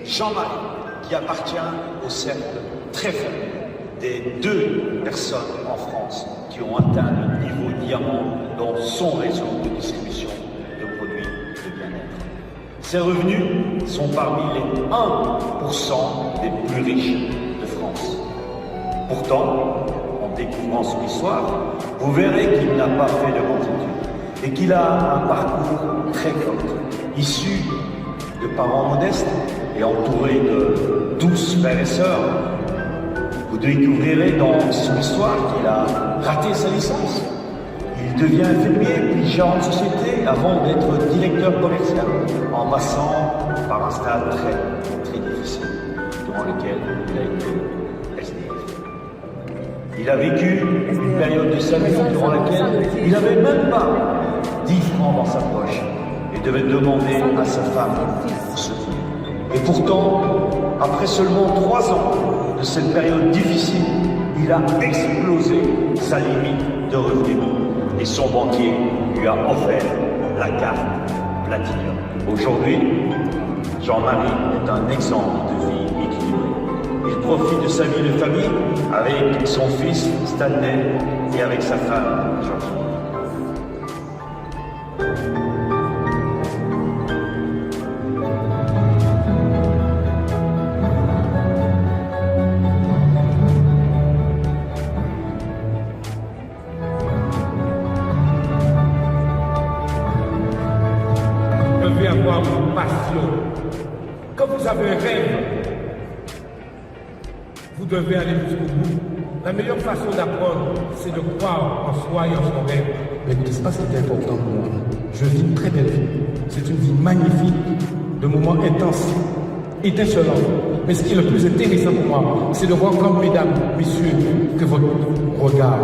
Jean-Marie, qui appartient au cercle très faible des 2 personnes en France qui ont atteint le niveau diamant dans son réseau de distribution de produits de bien-être. Ses revenus sont parmi les 1% des plus riches de France. Pourtant, en découvrant son histoire, vous verrez qu'il n'a pas fait de grandes études et qu'il a un parcours très correct, issu de parents modestes et entouré de 12 frères et sœurs. Vous découvrirez dans son histoire qu'il a raté sa licence. Il devient infirmier puis gérant de société avant d'être directeur commercial, en passant par un stade très difficile, durant lequel il a été SDF. Il a vécu une période de sa vie durant laquelle il n'avait même pas 10 francs dans sa poche et devait demander à sa femme pour se nourrir. Et pourtant, après seulement 3 ans de cette période difficile, il a explosé sa limite de revenus et son banquier lui a offert la carte Platinum. Aujourd'hui, Jean-Marie est un exemple de vie équilibrée. Il profite de sa vie de famille avec son fils Stanley et avec sa femme Georgie. Avoir une passion. Quand vous avez un rêve, vous devez aller jusqu'au bout. La meilleure façon d'apprendre, c'est de croire en soi et en son rêve. Mais écoutez, c'est pas ce qui est important pour moi. Je vis une très belle vie. C'est une vie magnifique, de moments intenses, étincelants. Mais ce qui est le plus intéressant pour moi, c'est de voir comme, mesdames, messieurs, que votre regard.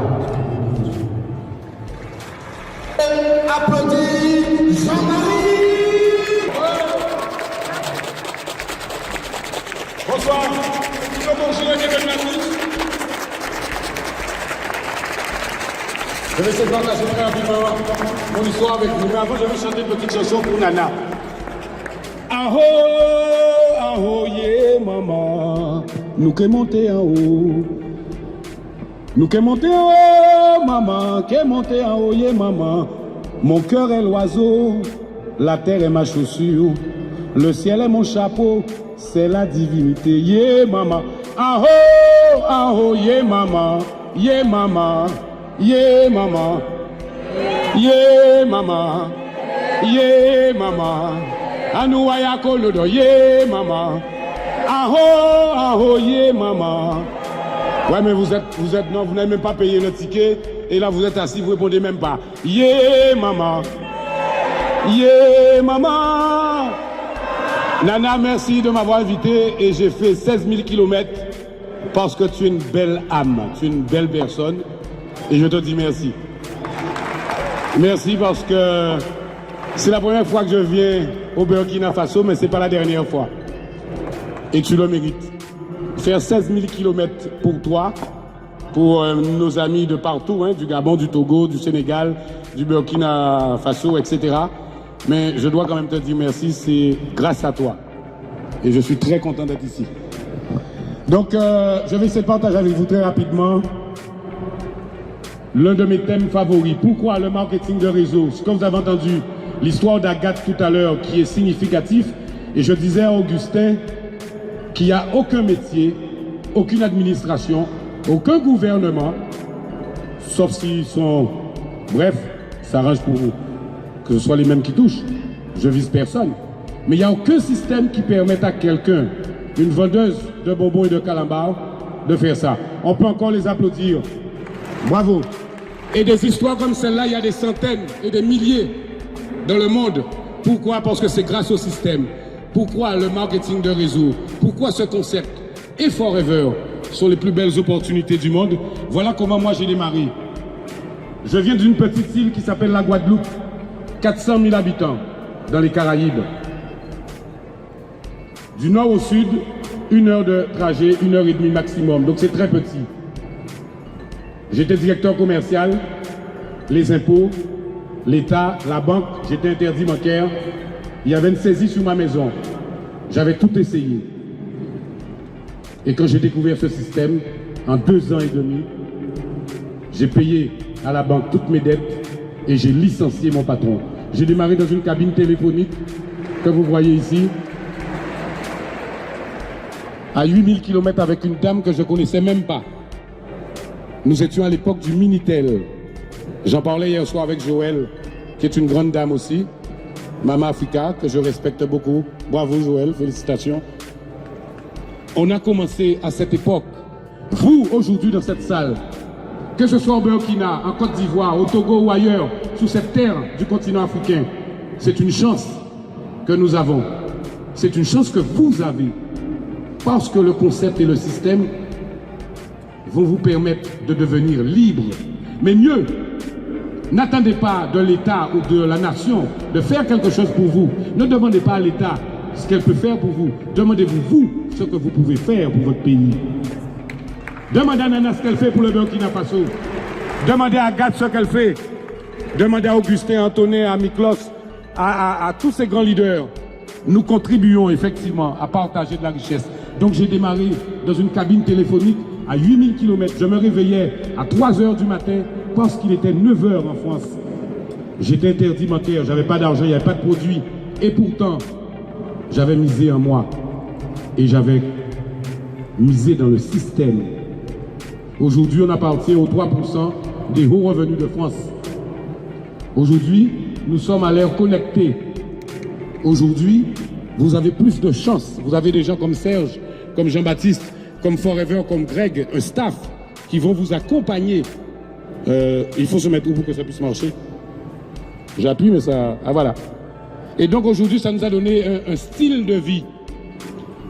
Applaudis Jean-Marie. Bonsoir. Bonjour, je vais essayer de partager très rapidement mon histoire avec vous. Mais avant, je vais chanter une petite chanson pour Nana. Aho, aho, yeah, maman. Nous qui monter en haut. Nous qui monter en haut, maman. Qui monter en haut, yeah, maman. Mon cœur est l'oiseau. La terre est ma chaussure. Le ciel est mon chapeau. C'est la divinité, yeah maman, ah oh, yeah maman, yeah maman, yeah maman, yeah maman, yeah maman, anouaya kolodo, yeah maman, ah oh, yeah maman. Ouais mais vous êtes, non, vous n'avez même pas payé le ticket, et là vous êtes assis, vous répondez même pas, yeah maman, yeah maman. Nana, merci de m'avoir invité et j'ai fait 16 000 km parce que tu es une belle âme, tu es une belle personne et je te dis merci. Merci parce que c'est la première fois que je viens au Burkina Faso, mais ce n'est pas la dernière fois. Et tu le mérites. Faire 16 000 km pour toi, pour nos amis de partout, hein, du Gabon, du Togo, du Sénégal, du Burkina Faso, etc. Mais je dois quand même te dire merci, c'est grâce à toi. Et je suis très content d'être ici. Donc, je vais essayer de partager avec vous très rapidement l'un de mes thèmes favoris. Pourquoi le marketing de réseau? Comme vous avez entendu l'histoire d'Agathe tout à l'heure qui est significatif. Et je disais à Augustin qu'il n'y a aucun métier, aucune administration, aucun gouvernement, sauf s'ils sont... Bref, ça arrange pour vous. Que ce soit les mêmes qui touchent, je vise personne. Mais il n'y a aucun système qui permette à quelqu'un, une vendeuse de bonbons et de calambars, de faire ça. On peut encore les applaudir. Bravo. Et des histoires comme celle-là, il y a des centaines et des milliers dans le monde. Pourquoi? Parce que c'est grâce au système. Pourquoi le marketing de réseau? Pourquoi ce concept et Forever sont les plus belles opportunités du monde? Voilà comment moi j'ai démarré. Je viens d'une petite île qui s'appelle la Guadeloupe. 400 000 habitants dans les Caraïbes. Du nord au sud, 1 heure de trajet, 1h30 maximum. Donc c'est très petit. J'étais directeur commercial, les impôts, l'État, la banque, j'étais interdit bancaire. Il y avait une saisie sur ma maison. J'avais tout essayé. Et quand j'ai découvert ce système, en 2 ans et demi, j'ai payé à la banque toutes mes dettes et j'ai licencié mon patron. J'ai démarré dans une cabine téléphonique que vous voyez ici, à 8000 km avec une dame que je ne connaissais même pas. Nous étions à l'époque du Minitel. J'en parlais hier soir avec Joël, qui est une grande dame aussi, Maman Africa, que je respecte beaucoup. Bravo Joël, félicitations. On a commencé à cette époque. Vous, aujourd'hui, dans cette salle, que ce soit au Burkina, en Côte d'Ivoire, au Togo ou ailleurs, sur cette terre du continent africain, c'est une chance que nous avons. C'est une chance que vous avez. Parce que le concept et le système vont vous permettre de devenir libre. Mais mieux, n'attendez pas de l'État ou de la nation de faire quelque chose pour vous. Ne demandez pas à l'État ce qu'elle peut faire pour vous. Demandez-vous, vous, ce que vous pouvez faire pour votre pays. Demandez à Nana ce qu'elle fait pour le Burkina Faso. Demandez à Agathe ce qu'elle fait. Demandez à Augustin, Antonin, à Miklos, à tous ces grands leaders. Nous contribuons effectivement à partager de la richesse. Donc j'ai démarré dans une cabine téléphonique à 8000 km. Je me réveillais à 3 heures du matin parce qu'il était 9 heures en France. J'étais interdit bancaire, j'avais pas d'argent, il n'y avait pas de produit. Et pourtant, j'avais misé en moi. Et j'avais misé dans le système. Aujourd'hui, on appartient aux 3% des hauts revenus de France. Aujourd'hui, nous sommes à l'ère connectée. Aujourd'hui, vous avez plus de chance. Vous avez des gens comme Serge, comme Jean-Baptiste, comme Forever, comme Greg, un staff qui vont vous accompagner. Il faut se mettre où pour que ça puisse marcher. J'appuie, mais ça... Ah, voilà. Et donc aujourd'hui, ça nous a donné un style de vie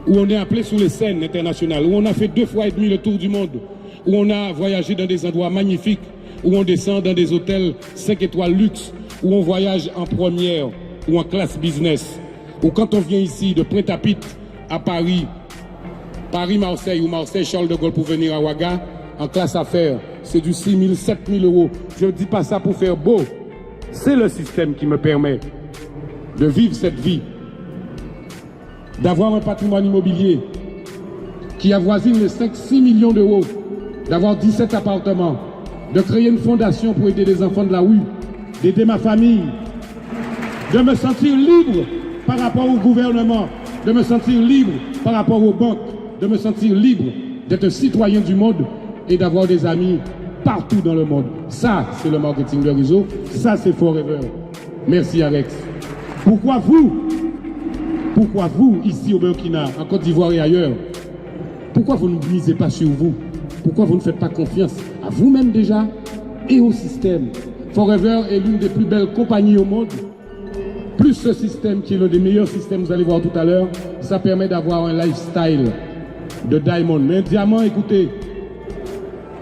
où on est appelé sur les scènes internationales, où on a fait 2 fois et demi le tour du monde, où on a voyagé dans des endroits magnifiques, où on descend dans des hôtels 5 étoiles luxe, où on voyage en première ou en classe business, ou quand on vient ici de Pointe-à-Pitre à Paris, Paris-Marseille ou Marseille-Charles de Gaulle pour venir à Ouaga, en classe affaires, c'est du 6 000, 7 000 euros. Je ne dis pas ça pour faire beau. C'est le système qui me permet de vivre cette vie, d'avoir un patrimoine immobilier qui avoisine les 5-6 millions d'euros, d'avoir 17 appartements, de créer une fondation pour aider les enfants de la rue, d'aider ma famille, de me sentir libre par rapport au gouvernement, de me sentir libre par rapport aux banques, de me sentir libre d'être un citoyen du monde et d'avoir des amis partout dans le monde. Ça, c'est le marketing de réseau. Ça, c'est Forever. Merci, Alex. Pourquoi vous, ici au Burkina, en Côte d'Ivoire et ailleurs, pourquoi vous ne misez pas sur vous? Pourquoi vous ne faites pas confiance à vous-même déjà et au système? Forever est l'une des plus belles compagnies au monde. Plus ce système qui est l'un des meilleurs systèmes, vous allez voir tout à l'heure, ça permet d'avoir un lifestyle de diamond. Mais un diamant, écoutez,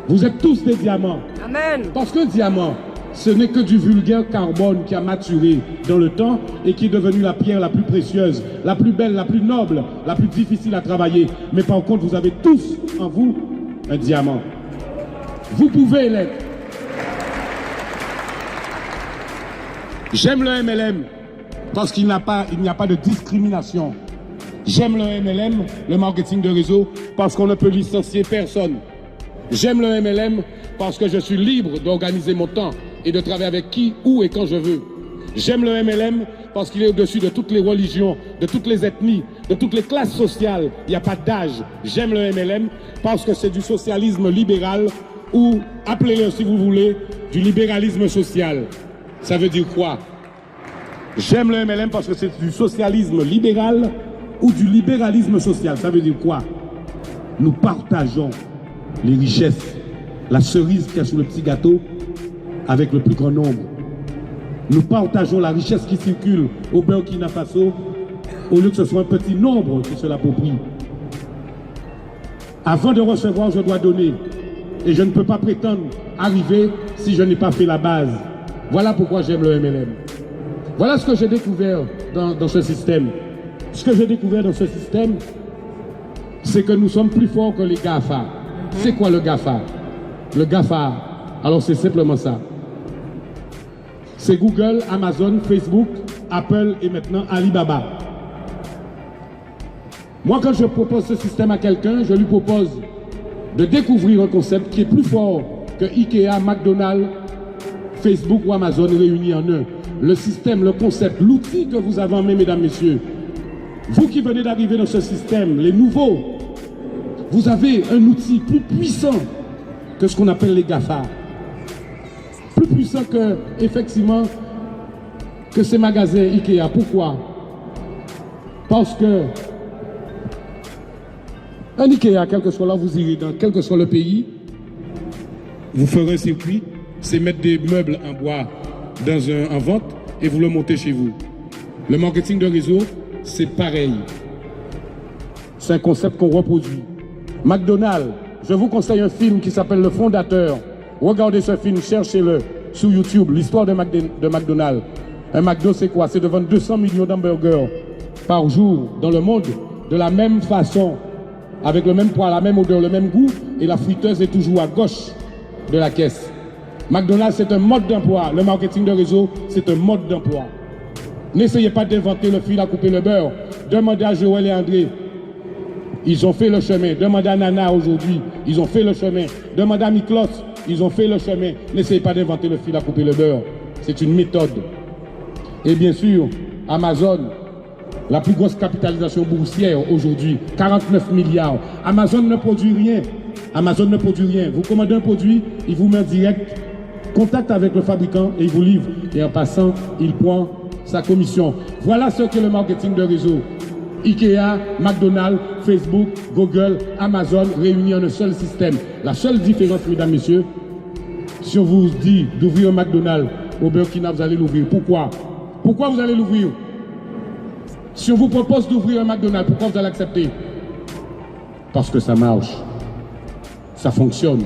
vous êtes tous des diamants. Amen. Parce qu'un diamant, ce n'est que du vulgaire carbone qui a maturé dans le temps et qui est devenu la pierre la plus précieuse, la plus belle, la plus noble, la plus difficile à travailler. Mais par contre, vous avez tous en vous un diamant. Vous pouvez l'être. J'aime le MLM parce qu'il n'y a pas de discrimination. J'aime le MLM, le marketing de réseau, parce qu'on ne peut licencier personne. J'aime le MLM parce que je suis libre d'organiser mon temps et de travailler avec qui, où et quand je veux. J'aime le MLM parce qu'il est au-dessus de toutes les religions, de toutes les ethnies, de toutes les classes sociales. Il n'y a pas d'âge. J'aime le MLM parce que c'est du socialisme libéral ou, appelez-le si vous voulez, du libéralisme social. Ça veut dire quoi? J'aime le MLM parce que c'est du socialisme libéral ou du libéralisme social. Ça veut dire quoi? Nous partageons les richesses, la cerise qu'il y a sur le petit gâteau avec le plus grand nombre. Nous partageons la richesse qui circule au Burkina Faso au lieu que ce soit un petit nombre qui se l'approprie. Avant de recevoir, je dois donner. Et je ne peux pas prétendre arriver si je n'ai pas fait la base. Voilà pourquoi j'aime le MLM. Voilà ce que j'ai découvert dans ce système. Ce que j'ai découvert dans ce système, c'est que nous sommes plus forts que les GAFA. C'est quoi le GAFA? Le GAFA, alors c'est simplement ça. C'est Google, Amazon, Facebook, Apple et maintenant Alibaba. Moi, quand je propose ce système à quelqu'un, je lui propose de découvrir un concept qui est plus fort que Ikea, McDonald's, Facebook ou Amazon réunis en un. Le système, le concept, l'outil que vous avez en main, mesdames, messieurs. Vous qui venez d'arriver dans ce système, les nouveaux, vous avez un outil plus puissant que ce qu'on appelle les GAFA. Plus puissant que, effectivement, que ces magasins Ikea. Pourquoi? Parce que un Ikea, quel que soit là, vous irez dans quel que soit le pays, vous ferez un circuit, c'est mettre des meubles en bois en vente et vous le montez chez vous. Le marketing de réseau, c'est pareil. C'est un concept qu'on reproduit. McDonald's, je vous conseille un film qui s'appelle Le Fondateur. Regardez ce film, cherchez-le sur YouTube, l'histoire de McDonald's. Un McDo, c'est quoi? C'est de vendre 200 millions d'hamburgers par jour dans le monde de la même façon, avec le même poids, la même odeur, le même goût, et la friteuse est toujours à gauche de la caisse. McDonald's, c'est un mode d'emploi. Le marketing de réseau, c'est un mode d'emploi. N'essayez pas d'inventer le fil à couper le beurre. Demandez à Joël et André. Ils ont fait le chemin. Demandez à Nana aujourd'hui. Ils ont fait le chemin. Demandez à Miklos. Ils ont fait le chemin. N'essayez pas d'inventer le fil à couper le beurre. C'est une méthode. Et bien sûr, Amazon, la plus grosse capitalisation boursière aujourd'hui, 49 milliards. Amazon ne produit rien. Amazon ne produit rien. Vous commandez un produit, il vous met en direct contact avec le fabricant et il vous livre. Et en passant, il prend sa commission. Voilà ce qu'est le marketing de réseau. Ikea, McDonald's, Facebook, Google, Amazon réunis en un seul système. La seule différence, mesdames, messieurs, si on vous dit d'ouvrir un McDonald's au Burkina, vous allez l'ouvrir. Pourquoi? Pourquoi vous allez l'ouvrir? Si on vous propose d'ouvrir un McDonald's, pourquoi vous allez accepter? Parce que ça marche. Ça fonctionne.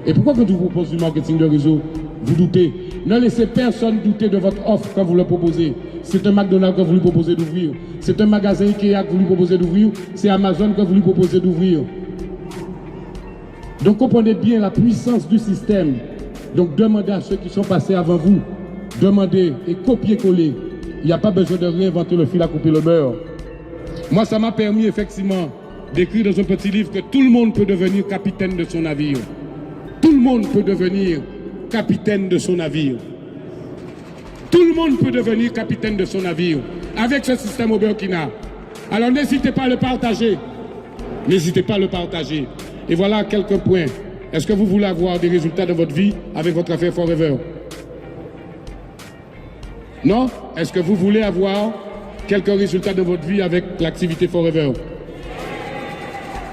Et pourquoi quand je vous propose du marketing de réseau, vous doutez? Ne laissez personne douter de votre offre quand vous le proposez. C'est un McDonald's que vous lui proposez d'ouvrir. C'est un magasin Ikea que vous lui proposez d'ouvrir. C'est Amazon que vous lui proposez d'ouvrir. Donc comprenez bien la puissance du système. Donc demandez à ceux qui sont passés avant vous. Demandez et copiez-coller. Il n'y a pas besoin de réinventer le fil à couper le beurre. Moi, ça m'a permis effectivement d'écrire dans un petit livre que tout le monde peut devenir capitaine de son navire. Tout le monde peut devenir capitaine de son navire. Tout le monde peut devenir capitaine de son navire avec ce système au Burkina. Alors n'hésitez pas à le partager. N'hésitez pas à le partager. Et voilà quelques points. Est-ce que vous voulez avoir des résultats de votre vie avec votre affaire Forever? Non? Est-ce que vous voulez avoir quelques résultats de votre vie avec l'activité Forever?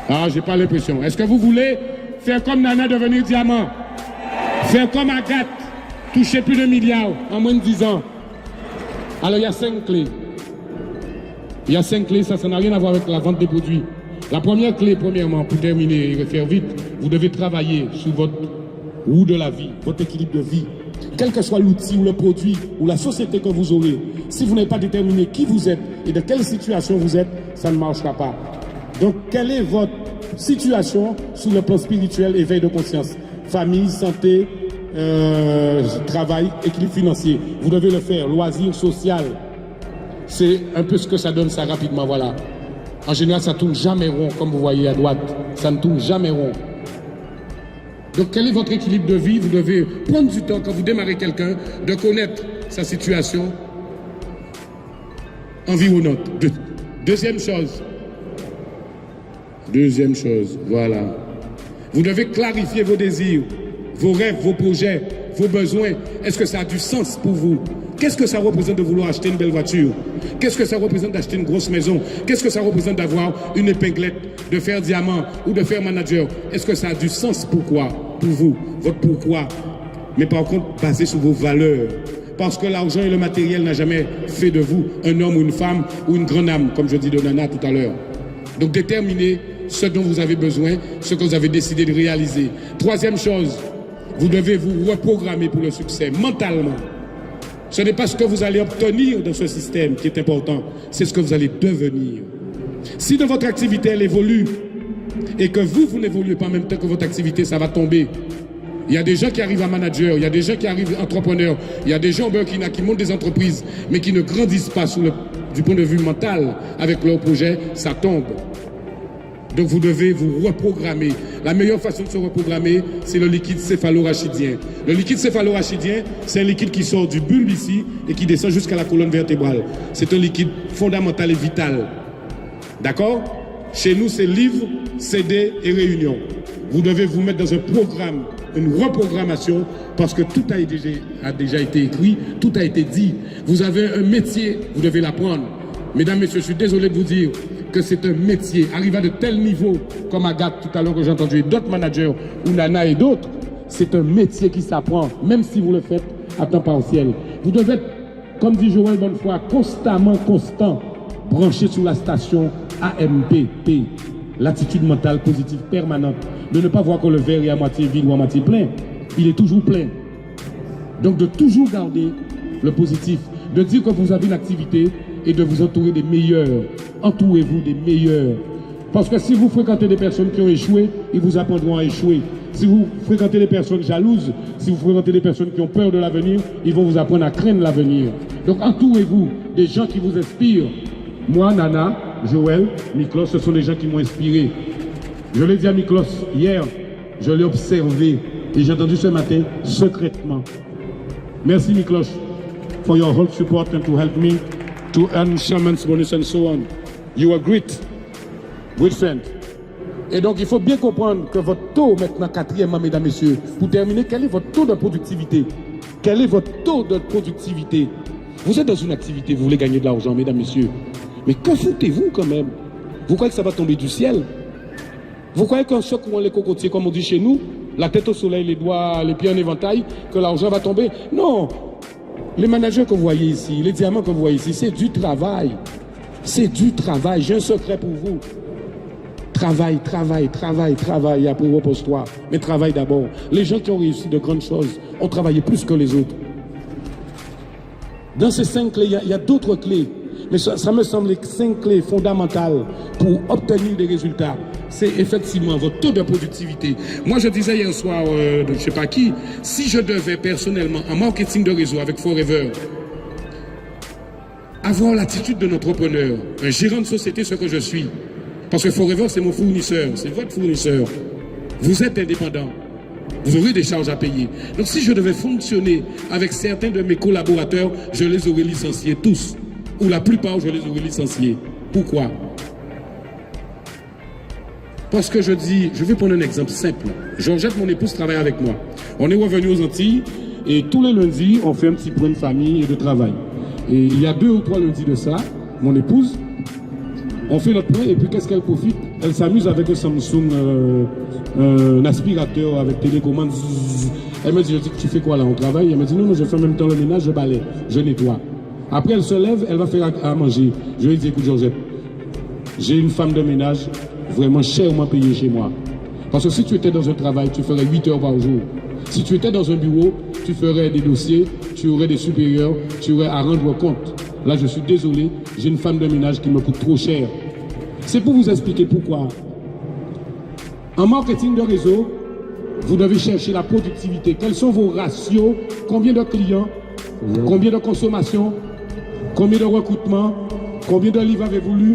Ah, j'ai pas l'impression. Est-ce que vous voulez faire comme Nana, devenir diamant? Faire comme Agathe, toucher plus de milliards en moins de 10 ans? Alors il y a 5 clés. Il y a 5 clés, ça n'a rien à voir avec la vente des produits. La première clé, premièrement, pour terminer et faire vite, vous devez travailler sur votre roue de la vie, votre équilibre de vie. Quel que soit l'outil ou le produit ou la société que vous aurez, si vous n'avez pas déterminé qui vous êtes et de quelle situation vous êtes, ça ne marchera pas. Donc, quelle est votre situation sur le plan spirituel, éveil de conscience? Famille, santé, travail, équilibre financier. Vous devez le faire. Loisirs, social. C'est un peu ce que ça donne, ça, rapidement, voilà. En général, ça ne tourne jamais rond, comme vous voyez à droite. Ça ne tourne jamais rond. Donc, quel est votre équilibre de vie? Vous devez prendre du temps, quand vous démarrez quelqu'un, de connaître sa situation environnante. Deuxième chose, voilà. Vous devez clarifier vos désirs, vos rêves, vos projets, vos besoins. Est-ce que ça a du sens pour vous? Qu'est-ce que ça représente de vouloir acheter une belle voiture? Qu'est-ce que ça représente d'acheter une grosse maison? Qu'est-ce que ça représente d'avoir une épinglette, de faire diamant ou de faire manager? Est-ce que ça a du sens? Pourquoi? Pour vous, votre pourquoi. Mais par contre, basé sur vos valeurs. Parce que l'argent et le matériel n'a jamais fait de vous un homme ou une femme ou une grande âme, comme je dis de Nana tout à l'heure. Donc déterminez ce dont vous avez besoin, ce que vous avez décidé de réaliser. Troisième chose, vous devez vous reprogrammer pour le succès, mentalement. Ce n'est pas ce que vous allez obtenir dans ce système qui est important, c'est ce que vous allez devenir. Si dans votre activité elle évolue et que vous n'évoluez pas en même temps que votre activité, ça va tomber. Il y a des gens qui arrivent à manager, il y a des gens qui arrivent entrepreneurs, il y a des gens qui montent des entreprises, mais qui ne grandissent pas du point de vue mental avec leur projet, ça tombe. Donc vous devez vous reprogrammer. La meilleure façon de se reprogrammer, c'est le liquide céphalorachidien. Le liquide céphalorachidien, c'est un liquide qui sort du bulbe ici et qui descend jusqu'à la colonne vertébrale. C'est un liquide fondamental et vital. D'accord? Chez nous, c'est livre, CD et réunion. Vous devez vous mettre dans un programme, une reprogrammation, parce que tout a déjà été écrit, tout a été dit. Vous avez un métier, vous devez l'apprendre. Mesdames, messieurs, je suis désolé de vous dire que c'est un métier. Arrivé à de tels niveaux, comme Agathe tout à l'heure que j'ai entendu, et d'autres managers, ou Nana et d'autres, c'est un métier qui s'apprend, même si vous le faites à temps partiel. Vous devez être, comme dit Joël Bonnefoy, constant, branché sur la station AMPP, l'attitude mentale positive permanente, de ne pas voir que le verre est à moitié vide ou à moitié plein. Il est toujours plein. Donc de toujours garder le positif, de dire que vous avez une activité et de vous entourer des meilleurs. Entourez-vous des meilleurs. Parce que si vous fréquentez des personnes qui ont échoué, ils vous apprendront à échouer. Si vous fréquentez des personnes jalouses, si vous fréquentez des personnes qui ont peur de l'avenir, ils vont vous apprendre à craindre l'avenir. Donc entourez-vous des gens qui vous inspirent. Moi, Nana, Joël, Miklos, ce sont des gens qui m'ont inspiré. Je l'ai dit à Miklos hier, je l'ai observé et j'ai entendu ce matin secrètement. Merci Miklos for your whole support and to help me to earn shaman's bonus and so on. You are great friend. Et donc il faut bien comprendre que votre taux maintenant, quatrièmement, mesdames, messieurs, pour terminer, quel est votre taux de productivité? Quel est votre taux de productivité? Vous êtes dans une activité, vous voulez gagner de l'argent, mesdames, messieurs. Mais que foutez-vous quand même? Vous croyez que ça va tomber du ciel? Vous croyez qu'un choc ou les cocotiers, comme on dit chez nous, la tête au soleil, les doigts, les pieds en éventail, que l'argent va tomber? Non! Les managers que vous voyez ici, les diamants que vous voyez ici, c'est du travail. C'est du travail. J'ai un secret pour vous. Travail, et après repose-toi. Mais travaille d'abord. Les gens qui ont réussi de grandes choses ont travaillé plus que les autres. Dans ces 5 clés, il y a d'autres clés. Mais ça me semble les 5 clés fondamentales pour obtenir des résultats. C'est effectivement votre taux de productivité. Moi, je disais hier soir, je ne sais pas qui, si je devais personnellement, en marketing de réseau avec Forever, avoir l'attitude d'un entrepreneur, un gérant de société, ce que je suis, parce que Forever, c'est mon fournisseur, c'est votre fournisseur. Vous êtes indépendant. Vous aurez des charges à payer. Donc, si je devais fonctionner avec certains de mes collaborateurs, je les aurais licenciés tous. Ou la plupart, je les aurais licenciés. Pourquoi? Parce que je dis, je vais prendre un exemple simple. Georgette, mon épouse, travaille avec moi. On est revenu aux Antilles et tous les lundis, on fait un petit point de famille et de travail. Et il y a 2 ou 3 lundis de ça, mon épouse, on fait notre point et puis qu'est-ce qu'elle profite? Elle s'amuse avec un Samsung, un aspirateur avec télécommande. Elle me dit, je dis, tu fais quoi là? On travaille? Elle me dit, non, je fais en même temps le ménage, je balaye, je nettoie. Après, elle se lève, elle va faire à manger. Je lui dis, écoute, Georgette, j'ai une femme de ménage vraiment chèrement payée chez moi. Parce que si tu étais dans un travail, tu ferais 8 heures par jour. Si tu étais dans un bureau, tu ferais des dossiers, tu aurais des supérieurs, tu aurais à rendre compte. Là, je suis désolé, j'ai une femme de ménage qui me coûte trop cher. C'est pour vous expliquer pourquoi. En marketing de réseau, vous devez chercher la productivité. Quels sont vos ratios? Combien de clients? Combien de consommation? Combien de recrutements? Combien de livres avez-vous lu?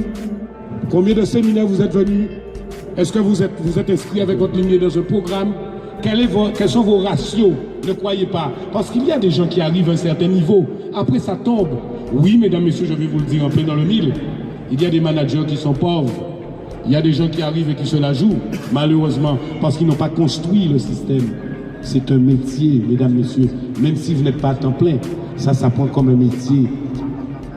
Combien de séminaires vous êtes venus? Est-ce que vous êtes inscrit avec votre lignée dans ce programme? Quels sont vos ratios? Ne croyez pas. Parce qu'il y a des gens qui arrivent à un certain niveau. Après, ça tombe. Oui, mesdames, messieurs, je vais vous le dire en plein dans le mille. Il y a des managers qui sont pauvres. Il y a des gens qui arrivent et qui se la jouent, malheureusement, parce qu'ils n'ont pas construit le système. C'est un métier, mesdames, messieurs. Même si vous n'êtes pas à temps plein, ça s'apprend comme un métier.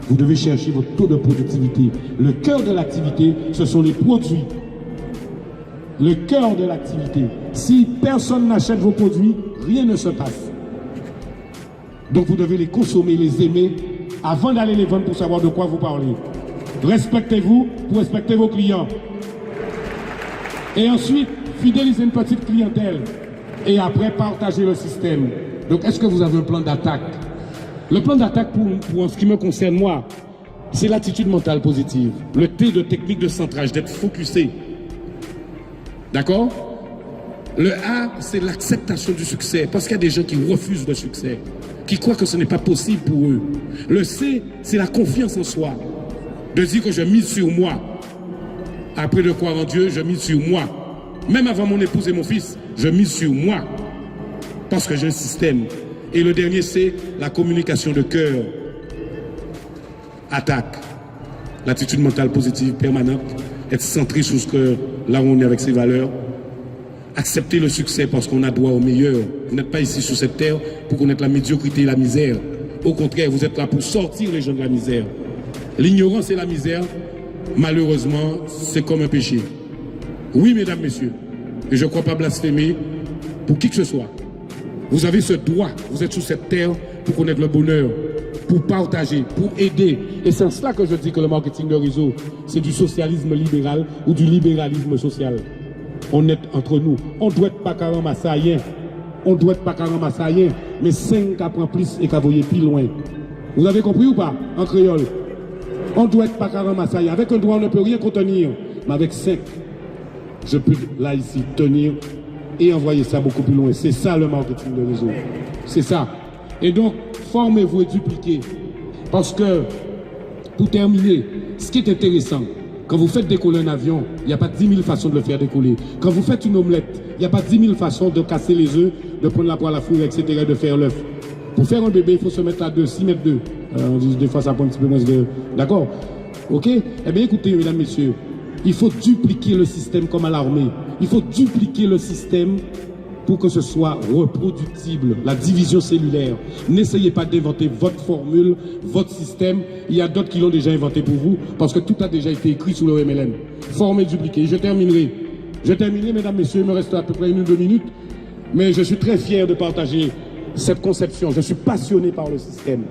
Vous devez chercher votre taux de productivité. Le cœur de l'activité, ce sont les produits. Le cœur de l'activité. Si personne n'achète vos produits, rien ne se passe. Donc vous devez les consommer, les aimer, avant d'aller les vendre pour savoir de quoi vous parlez. Respectez-vous pour respecter vos clients. Et ensuite, fidélisez une petite clientèle. Et après, partagez le système. Donc, est-ce que vous avez un plan d'attaque? Le plan d'attaque, pour en ce qui me concerne, moi, c'est l'attitude mentale positive. Le T de technique de centrage, d'être focusé. D'accord? Le A, c'est l'acceptation du succès, parce qu'il y a des gens qui refusent le succès, qui croient que ce n'est pas possible pour eux. Le C, c'est la confiance en soi, de dire que je mise sur moi. Après de croire en Dieu, je mise sur moi. Même avant mon épouse et mon fils, je mise sur moi, parce que j'ai un système. Et le dernier, c'est la communication de cœur. Attaque. L'attitude mentale positive permanente, être centré sur ce que là où on est avec ses valeurs, accepter le succès parce qu'on a droit au meilleur. Vous n'êtes pas ici sur cette terre pour connaître la médiocrité et la misère. Au contraire, vous êtes là pour sortir les gens de la misère. L'ignorance et la misère, malheureusement, c'est comme un péché. Oui, mesdames, messieurs, et je ne crois pas blasphémer pour qui que ce soit. Vous avez ce droit, vous êtes sur cette terre pour connaître le bonheur, pour partager, pour aider. Et c'est en cela que je dis que le marketing de réseau, c'est du socialisme libéral ou du libéralisme social. On est entre nous. On ne doit être pas qu'à ramasser rien. On ne doit être pas qu'à ramasser rien. Mais 5 qui apprend plus et qui voyait plus loin. Vous avez compris ou pas, en créole? On ne doit être pas qu'à ramasser rien. Avec un doigt, on ne peut rien contenir. Mais avec 5, je peux là, ici, tenir et envoyer ça beaucoup plus loin. C'est ça le marketing de réseau. C'est ça. Et donc, formez-vous et dupliquez. Parce que, pour terminer, ce qui est intéressant, quand vous faites décoller un avion, il n'y a pas 10 000 façons de le faire décoller. Quand vous faites une omelette, il n'y a pas 10 000 façons de casser les œufs, de prendre la poêle à four, etc., de faire l'œuf. Pour faire un bébé, il faut se mettre à 6 mètres 2. On dit des fois ça prend un petit peu moins de... D'accord? Ok? Eh bien écoutez, mesdames, messieurs, il faut dupliquer le système comme à l'armée. Il faut dupliquer le système pour que ce soit reproductible, la division cellulaire. N'essayez pas d'inventer votre formule, votre système. Il y a d'autres qui l'ont déjà inventé pour vous, parce que tout a déjà été écrit sous le MLM. Former, dupliquer. Je terminerai, mesdames, messieurs, il me reste à peu près 1 ou 2 minutes, mais je suis très fier de partager cette conception. Je suis passionné par le système.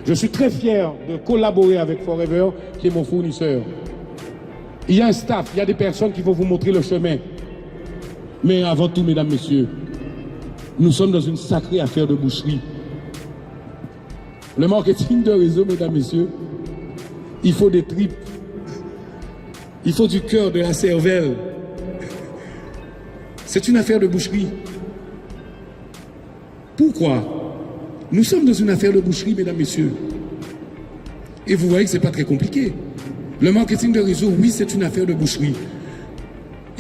Je suis très fier de collaborer avec Forever, qui est mon fournisseur. Il y a un staff, il y a des personnes qui vont vous montrer le chemin. Mais avant tout, mesdames, messieurs, nous sommes dans une sacrée affaire de boucherie. Le marketing de réseau, mesdames, messieurs, il faut des tripes. Il faut du cœur, de la cervelle. C'est une affaire de boucherie. Pourquoi? Nous sommes dans une affaire de boucherie, mesdames, messieurs. Et vous voyez que ce n'est pas très compliqué. Le marketing de réseau, oui, c'est une affaire de boucherie.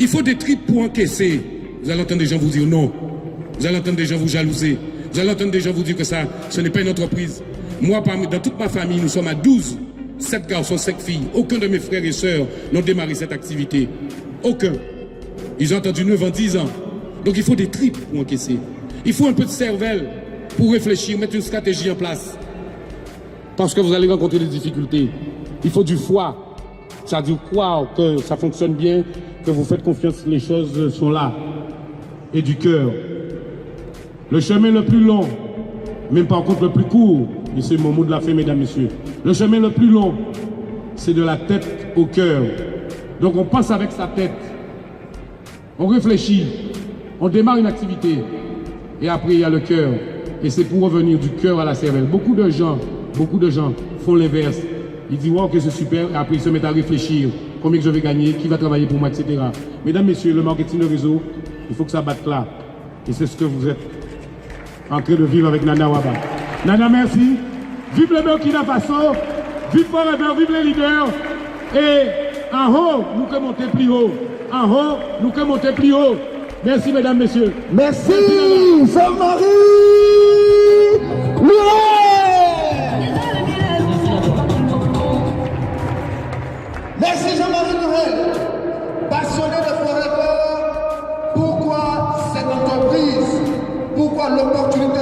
Il faut des tripes pour encaisser. Vous allez entendre des gens vous dire non. Vous allez entendre des gens vous jalouser. Vous allez entendre des gens vous dire que ça, ce n'est pas une entreprise. Moi, dans toute ma famille, nous sommes à 12. 7 garçons, 5 filles. Aucun de mes frères et sœurs n'ont démarré cette activité. Aucun. Ils ont attendu 9 ans, 10 ans. Donc il faut des tripes pour encaisser. Il faut un peu de cervelle pour réfléchir, mettre une stratégie en place. Parce que vous allez rencontrer des difficultés. Il faut du foie. Ça veut dire croire que ça fonctionne bien, que vous faites confiance, les choses sont là. Et du cœur. Le chemin le plus long, même par contre le plus court, et c'est mon mot de la fin, mesdames, messieurs. Le chemin le plus long, c'est de la tête au cœur. Donc on pense avec sa tête. On réfléchit. On démarre une activité. Et après, il y a le cœur. Et c'est pour revenir du cœur à la cervelle. Beaucoup de gens font l'inverse. Ils disent, wow, que c'est super. Et après, ils se mettent à réfléchir. Combien que je vais gagner, qui va travailler pour moi, etc. Mesdames, messieurs, le marketing de réseau, il faut que ça batte là. Et c'est ce que vous êtes en train de vivre avec Nana Waba. Nana, merci. Vive le Burkina Faso. Vive Forever, vive les leaders. Et en haut, nous pouvons monter plus haut. En haut, nous pouvons monter plus haut. Merci, mesdames, messieurs. Merci, Jean-Marie. Merci Jean-Marie Noël, passionné de Forever. Pourquoi cette entreprise? Pourquoi l'opportunité